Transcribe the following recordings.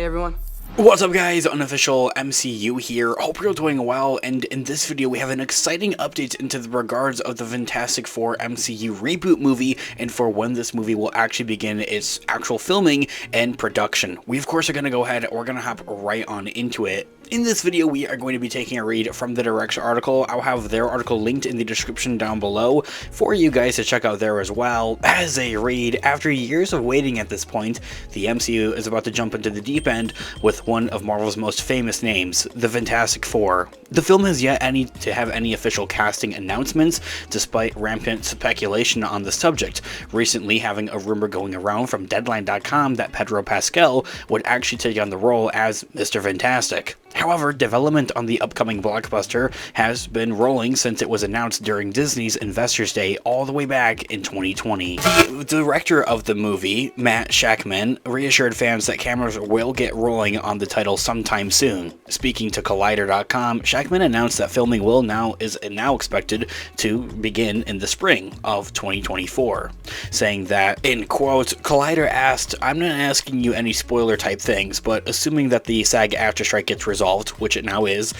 everyone. What's up guys, Unofficial MCU here, hope you're doing well, and in this video we have an exciting update into the regards of the Fantastic Four MCU reboot movie, and for when this movie will actually begin its actual filming and production. We of course are going to go ahead, we're going to hop right on into it. In this video, we are going to be taking a read from the Direct's article. I'll have their article linked in the description down below for you guys to check out there as well. As a read, after years of waiting at this point, the MCU is about to jump into the deep end with one of Marvel's most famous names, the Fantastic Four. The film has yet to have any official casting announcements, despite rampant speculation on the subject, recently having a rumor going around from Deadline.com that Pedro Pascal would actually take on the role as Mr. Fantastic. However, development on the upcoming blockbuster has been rolling since it was announced during Disney's Investors Day all the way back in 2020. The director of the movie, Matt Shakman, reassured fans that cameras will get rolling on the title sometime soon. Speaking to Collider.com, Shakman announced that filming is now expected to begin in the spring of 2024, saying that, in quote, Collider asked, "I'm not asking you any spoiler type things, but assuming that the SAG-AFTRA strike gets resolved, which it now is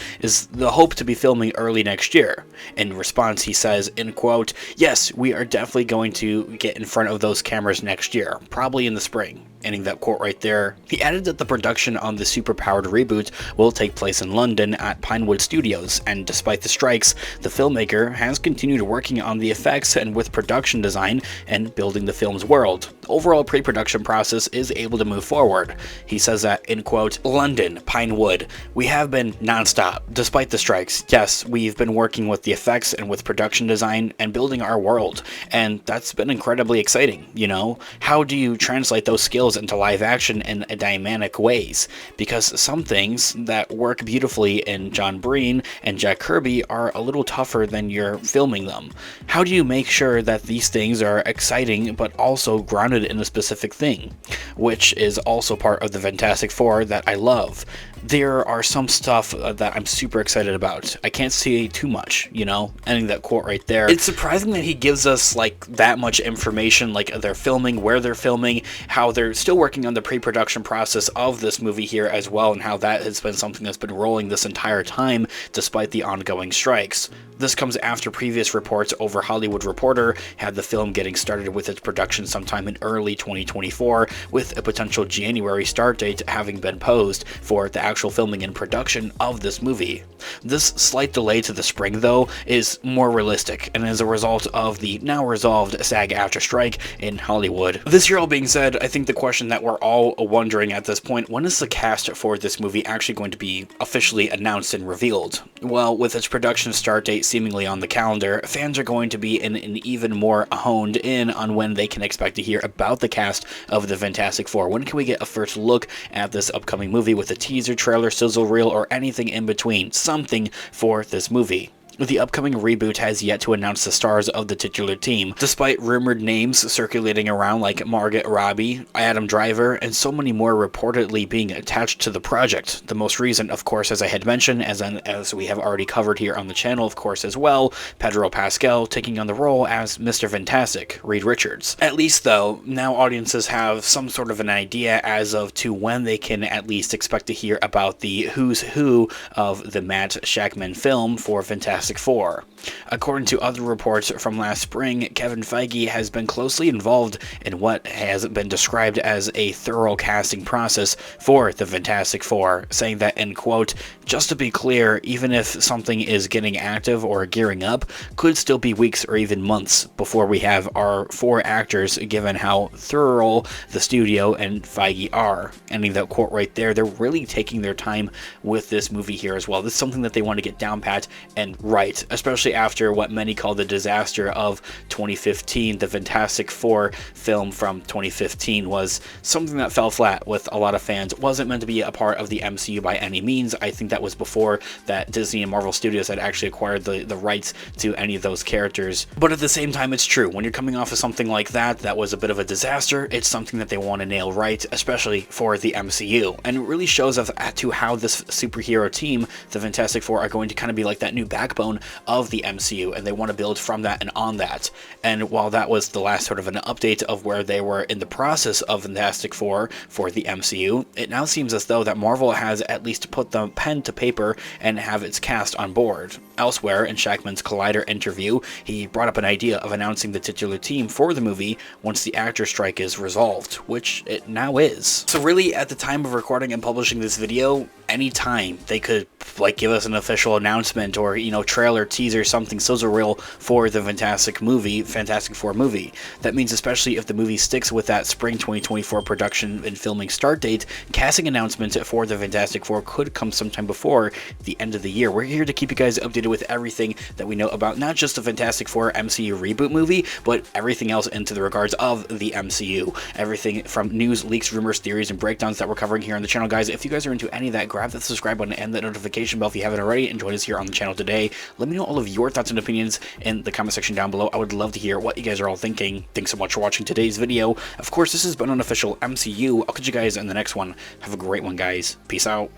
the hope to be filming early next year." In response, he says, in quote, "Yes, we are definitely going to get in front of those cameras next year, probably in the spring." Ending that quote right there. He added that the production on the superpowered reboot will take place in London at Pinewood Studios, and despite the strikes, the filmmaker has continued working on the effects and with production design and building the film's world. The overall pre-production process is able to move forward. He says that, in quote, "London, Pinewood, we have been non-stop, despite the strikes. Yes, we've been working with the effects and with production design and building our world, and that's been incredibly exciting, you know? How do you translate those skills into live action in dynamic ways? Because some things that work beautifully in John Breen and Jack Kirby are a little tougher than you're filming them. How do you make sure that these things are exciting but also grounded in a specific thing?" Which is also part of the Fantastic Four that I love. There are some stuff that I'm super excited about. I can't say too much, you know, ending that quote right there. It's surprising that he gives us like that much information, like they're filming, where they're filming, how they're still working on the pre-production process of this movie here as well, and how that has been something that's been rolling this entire time despite the ongoing strikes. This comes after previous reports over Hollywood Reporter had the film getting started with its production sometime in early 2024, with a potential January start date having been posed for the actual filming and production of this movie. This slight delay to the spring, though, is more realistic, and is a result of the now resolved SAG-AFTRA strike in Hollywood. This year all being said, I think the question that we're all wondering at this point, when is the cast for this movie actually going to be officially announced and revealed? Well, with its production start date seemingly on the calendar, fans are going to be in an even more honed in on when they can expect to hear about the cast of the Fantastic Four. When can we get a first look at this upcoming movie with a teaser, trailer, sizzle reel, or anything in between? Something for this movie. The upcoming reboot has yet to announce the stars of the titular team, despite rumored names circulating around like Margot Robbie, Adam Driver, and so many more reportedly being attached to the project. The most recent, of course, as I had mentioned, as we have already covered here on the channel, of course, as well, Pedro Pascal taking on the role as Mr. Fantastic, Reed Richards. At least, though, now audiences have some sort of an idea as of to when they can at least expect to hear about the who's who of the Matt Shakman film for Fantastic Four. According to other reports from last spring, Kevin Feige has been closely involved in what has been described as a thorough casting process for the Fantastic Four, saying that, in quote, "Just to be clear, even if something is getting active or gearing up, could still be weeks or even months before we have our 4 actors, given how thorough the studio and Feige are." Ending that quote right there. They're really taking their time with this movie here as well. This is something that they want to get down pat and right, especially after what many call the disaster of 2015. The Fantastic Four film from 2015 was something that fell flat with a lot of fans. It wasn't meant to be a part of the MCU by any means. I think that was before that Disney and Marvel Studios had actually acquired the rights to any of those characters. But at the same time, it's true. When you're coming off of something like that was a bit of a disaster, it's something that they want to nail right, especially for the MCU. And it really shows us to how this superhero team, the Fantastic Four, are going to kind of be like that new backbone backbone of the MCU, and they want to build from that and on that. And while that was the last sort of an update of where they were in the process of Fantastic Four for the MCU, it now seems as though that Marvel has at least put the pen to paper and have its cast on board. Elsewhere, in Shackman's Collider interview, he brought up an idea of announcing the titular team for the movie once the actor strike is resolved, which it now is. So really, at the time of recording and publishing this video, anytime they could like give us an official announcement or, you know, trailer, teaser, something so real for the Fantastic Four movie. That means especially if the movie sticks with that spring 2024 production and filming start date, casting announcements for the Fantastic Four could come sometime before the end of the year. We're here to keep you guys updated with everything that we know about not just the Fantastic Four MCU reboot movie, but everything else into the regards of the MCU. Everything from news, leaks, rumors, theories, and breakdowns that we're covering here on the channel, guys. If you guys are into any of that, grab that subscribe button and that notification bell if you haven't already, and join us here on the channel today. Let me know all of your thoughts and opinions in the comment section down below. I would love to hear what you guys are all thinking. Thanks so much for watching today's video. Of course, this has been an official MCU. I'll catch you guys in the next one. Have a great one, guys. Peace out.